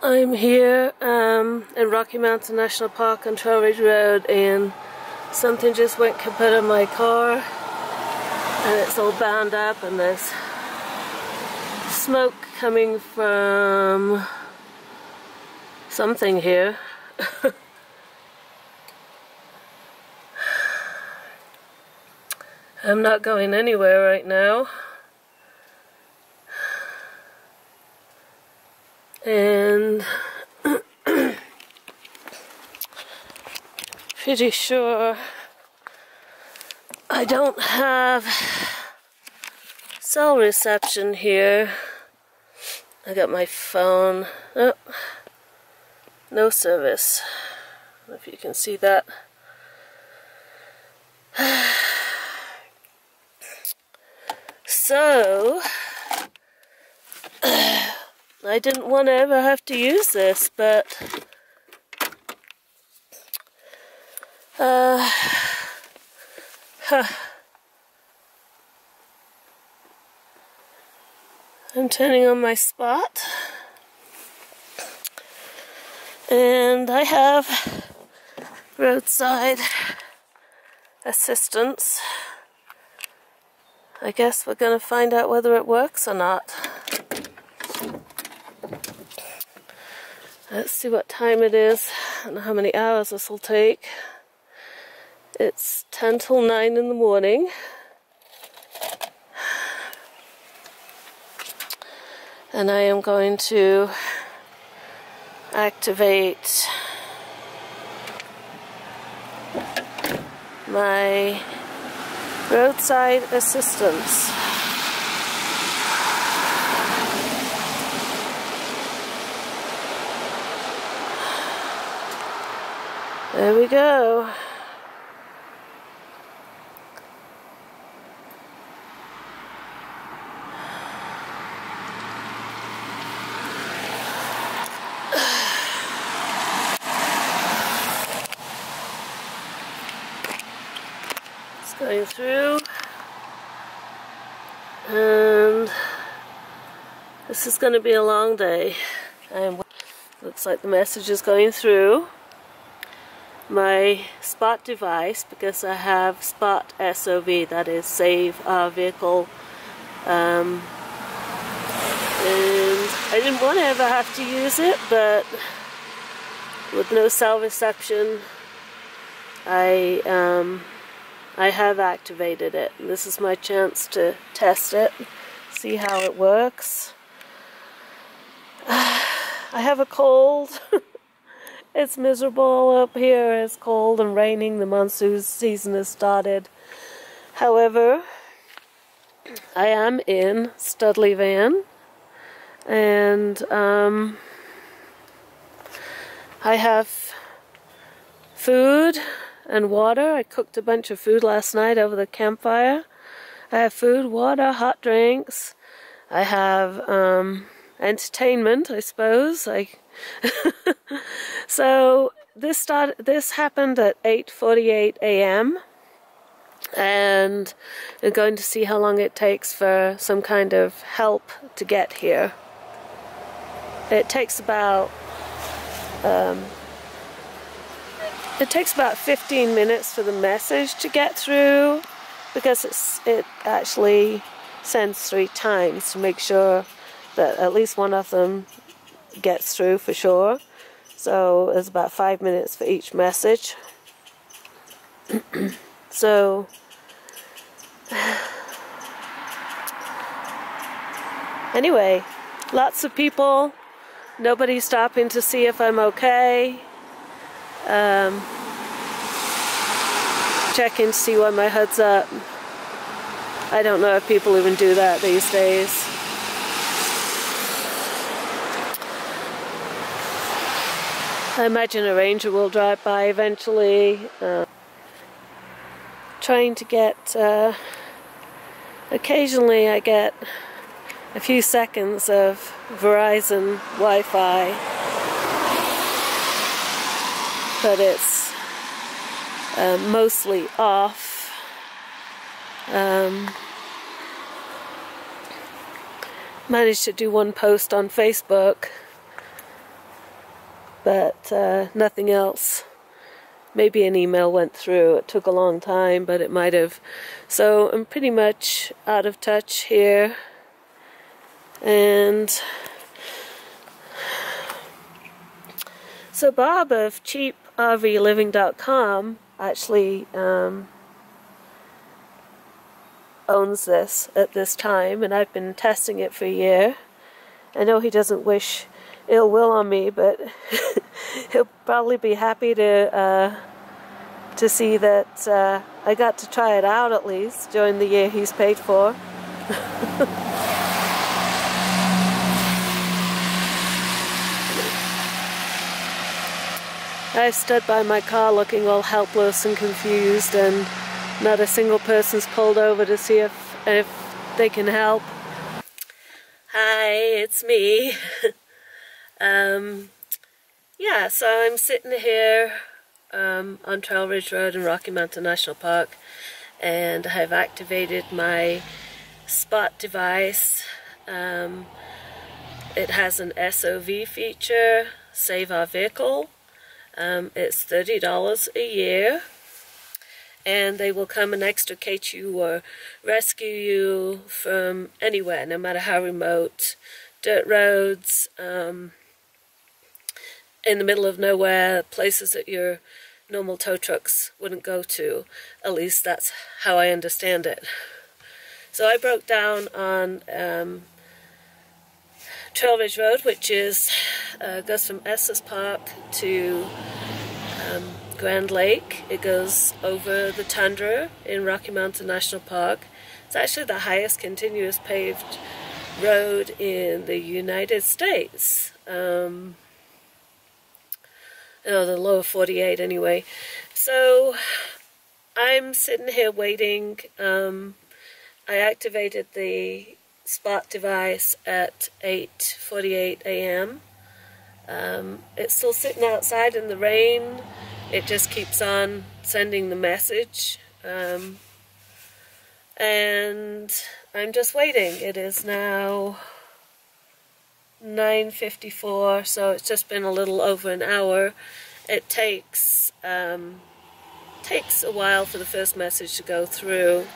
Well, I'm here in Rocky Mountain National Park on Trowbridge Road, and something just went kaput on my car, and it's all bound up, and there's smoke coming from something here. I'm not going anywhere right now. And pretty sure I don't have cell reception here. I got my phone. Oh, no service. I don't know if you can see that. So I didn't want to ever have to use this, but I'm turning on my SPOT, and I have roadside assistance. I guess we're going to find out whether it works or not. Let's see what time it is. I don't know how many hours this will take. It's 10 till 9 in the morning. And I am going to activate my roadside assistance. There we go. It's going through, and this is going to be a long day. Looks like the message is going through my SPOT device, because I have SPOT S.O.V, that is Save Our Vehicle, and I didn't want to ever have to use it, but with no cell reception, I have activated it. And this is my chance to test it, see how it works. I have a cold. It's miserable up here. It's cold and raining. The monsoon season has started. However, I am in Studley van, and I have food and water. I cooked a bunch of food last night over the campfire. I have food, water, hot drinks. I have entertainment, I suppose. So this happened at 8:48 a.m. and I'm going to see how long it takes for some kind of help to get here. It takes about 15 minutes for the message to get through, because it actually sends 3 times to make sure that at least one of them gets through for sure. So there's about 5 minutes for each message. So anyway, lots of people, nobody stopping to see if I'm okay, checking to see why my hood's up. I don't know if people even do that these days. I imagine a ranger will drive by eventually. Trying to get, occasionally I get a few seconds of Verizon Wi-Fi, but it's mostly off. Managed to do one post on Facebook but nothing else. Maybe an email went through. It took a long time, but it might have. So I'm pretty much out of touch here. And so Bob of cheaprvliving.com actually owns this at this time, and I've been testing it for a year. I know he doesn't wish ill will on me, but he'll probably be happy to see that I got to try it out at least during the year he's paid for. I've stood by my car looking all helpless and confused, and not a single person's pulled over to see if they can help. Hi, it's me. Yeah, so I'm sitting here on Trail Ridge Road in Rocky Mountain National Park, and I have activated my SPOT device. It has an SOV feature, Save Our Vehicle. It's $30 a year, and they will come and extricate you or rescue you from anywhere, no matter how remote. Dirt roads, in the middle of nowhere, places that your normal tow trucks wouldn't go to. At least that's how I understand it. So I broke down on Trail Ridge Road, which is goes from Estes Park to Grand Lake. It goes over the tundra in Rocky Mountain National Park. It's actually the highest continuous paved road in the United States. The lower 48 anyway. So I'm sitting here waiting. I activated the SPOT device at 8:48 a.m. It's still sitting outside in the rain. It just keeps on sending the message. And I'm just waiting. It is now 9:54, so it's just been a little over an hour. It takes a while for the first message to go through.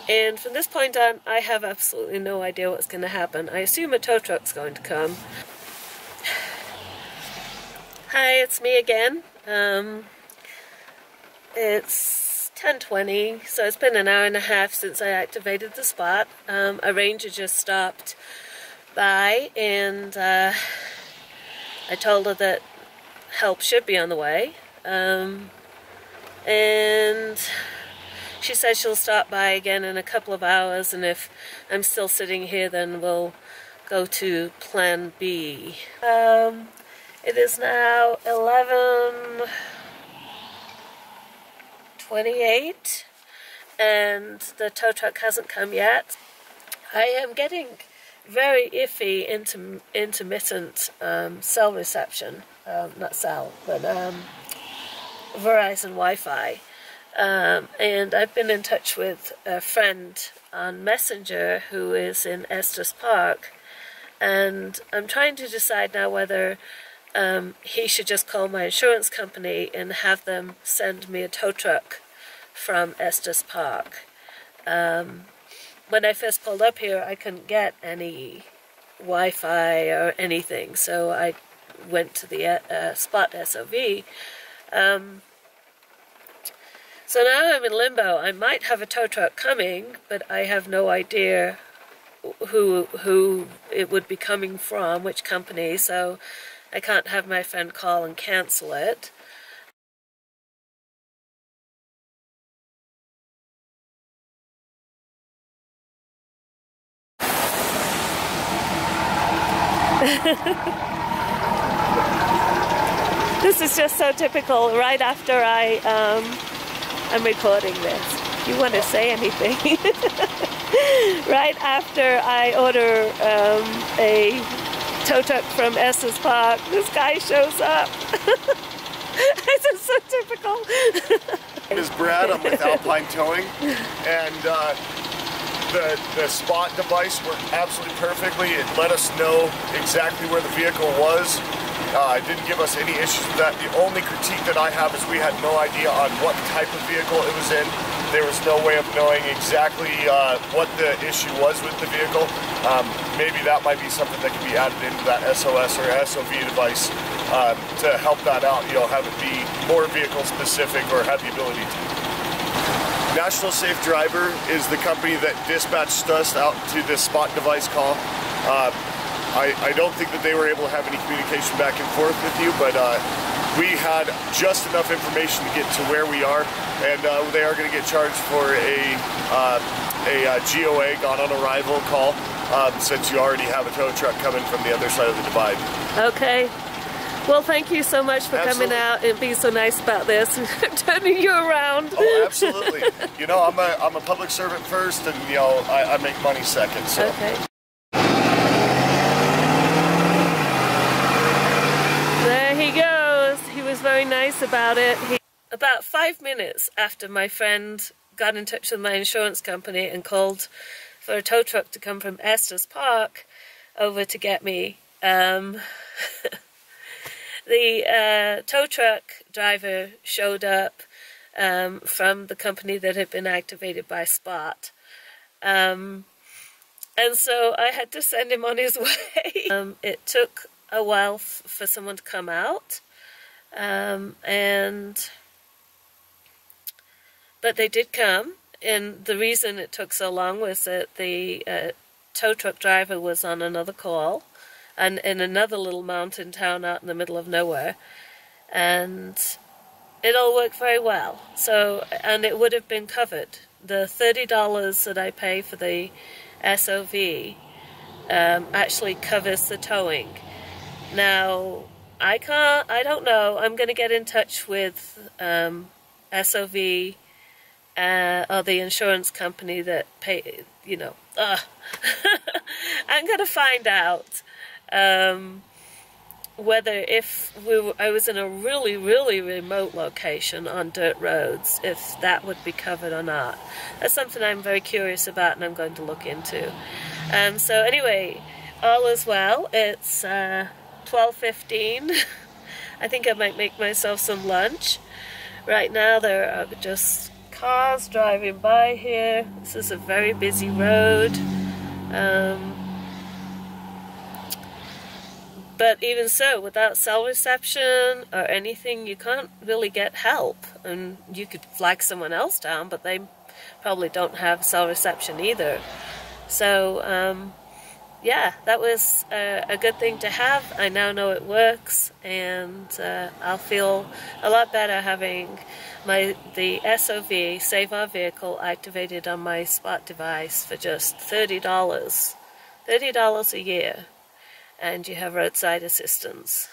And from this point on, I have absolutely no idea what's going to happen. I assume a tow truck's going to come. Hi, it's me again. It's 10:20, so it's been an hour and a half since I activated the SPOT. A ranger just stopped by, and I told her that help should be on the way. And she said she'll stop by again in a couple of hours, and if I'm still sitting here, then we'll go to Plan B. It is now 11:28, and the tow truck hasn't come yet. I am getting very iffy, intermittent cell reception. Not cell, but Verizon Wi-Fi. And I've been in touch with a friend on Messenger who is in Estes Park, and I'm trying to decide now whether he should just call my insurance company and have them send me a tow truck from Estes Park. When I first pulled up here, I couldn't get any Wi-Fi or anything, so I went to the SPOT S.O.V. So now I'm in limbo. I might have a tow truck coming, but I have no idea who it would be coming from, which company, so I can't have my friend call and cancel it. This is just so typical. Right after I'm recording this. If you want to say anything. Right after I order a tow truck from Estes Park, this guy shows up. This is so typical. My name is Brad. I'm with Alpine Towing, and the SPOT device worked absolutely perfectly. It let us know exactly where the vehicle was. Didn't give us any issues with that. The only critique that I have is we had no idea on what type of vehicle it was in. There was no way of knowing exactly what the issue was with the vehicle. Maybe that might be something that can be added into that SOS or SOV device to help that out, you know, have it be more vehicle specific or have the ability to. National Safe Driver is the company that dispatched us out to this SPOT device call. I don't think that they were able to have any communication back and forth with you, but we had just enough information to get to where we are, and they are going to get charged for a GOA, gone on arrival call, since you already have a tow truck coming from the other side of the divide. Okay. Well, thank you so much for coming out and being so nice about this and turning you around. Oh, absolutely. You know, I'm a public servant first, and you know, I make money second. So. Okay. There he goes. He was very nice about it. About 5 minutes after my friend got in touch with my insurance company and called for a tow truck to come from Estes Park over to get me, the tow truck driver showed up from the company that had been activated by SPOT. And so I had to send him on his way. It took a while for someone to come out, but they did come, and the reason it took so long was that the tow truck driver was on another call and in another little mountain town out in the middle of nowhere, and it all worked very well. So, and it would have been covered. The $30 that I pay for the SOV actually covers the towing. Now, I don't know, I'm going to get in touch with SOV or the insurance company that pay, you know, I'm going to find out whether if I was in a really, really remote location on dirt roads, if that would be covered or not. That's something I'm very curious about and I'm going to look into. So anyway, all is well. It's 12:15. I think I might make myself some lunch. Right now there are just cars driving by here. This is a very busy road. But even so, without cell reception or anything, you can't really get help. And you could flag someone else down, but they probably don't have cell reception either. So, yeah, that was a good thing to have. I now know it works, and I'll feel a lot better having the SOV, Save Our Vehicle, activated on my SPOT device for just $30. $30 a year. And you have roadside assistance.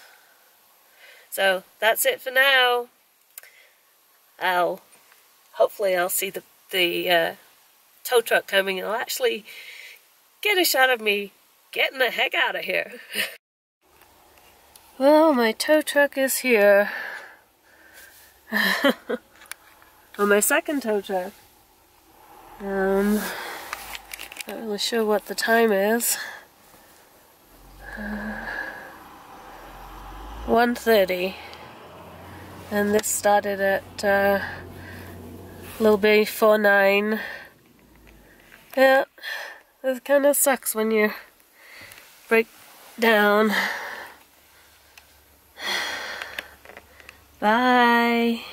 So that's it for now. Hopefully I'll see the tow truck coming and I'll actually get a shot of me getting the heck out of here. Well, my tow truck is here. Well, my second tow truck. Not really sure what the time is. 1:30, and this started at a little before 9. Yeah, it kind of sucks when you break down. Bye.